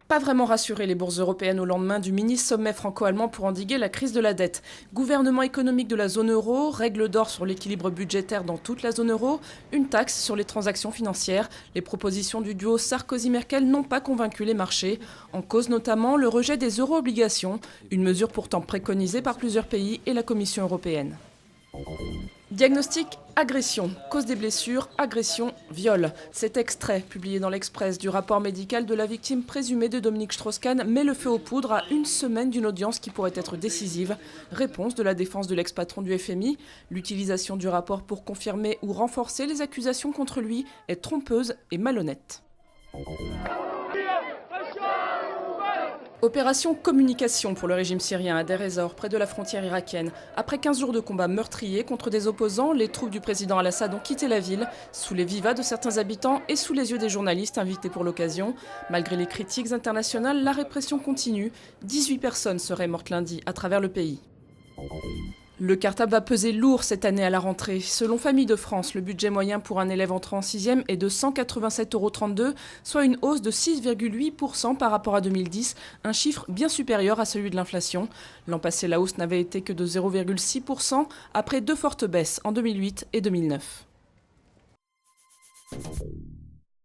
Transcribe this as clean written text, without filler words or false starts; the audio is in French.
Pas vraiment rassuré les bourses européennes au lendemain du mini-sommet franco-allemand pour endiguer la crise de la dette. Gouvernement économique de la zone euro, règles d'or sur l'équilibre budgétaire dans toute la zone euro, une taxe sur les transactions financières. Les propositions du duo Sarkozy-Merkel n'ont pas convaincu les marchés. En cause notamment le rejet des euro-obligations, une mesure pourtant préconisée par plusieurs pays et la Commission européenne. Diagnostic, agression. Cause des blessures, agression, viol. Cet extrait, publié dans l'Express du rapport médical de la victime présumée de Dominique Strauss-Kahn, met le feu aux poudres à une semaine d'une audience qui pourrait être décisive. Réponse de la défense de l'ex-patron du FMI. L'utilisation du rapport pour confirmer ou renforcer les accusations contre lui est trompeuse et malhonnête. Opération communication pour le régime syrien à Deir ez-Zor, près de la frontière irakienne. Après 15 jours de combats meurtriers contre des opposants, les troupes du président Al-Assad ont quitté la ville, sous les vivas de certains habitants et sous les yeux des journalistes invités pour l'occasion. Malgré les critiques internationales, la répression continue. 18 personnes seraient mortes lundi à travers le pays. Le cartable va peser lourd cette année à la rentrée. Selon Famille de France, le budget moyen pour un élève entrant en 6e est de 187,32 €, soit une hausse de 6,8% par rapport à 2010, un chiffre bien supérieur à celui de l'inflation. L'an passé, la hausse n'avait été que de 0,6%, après deux fortes baisses en 2008 et 2009.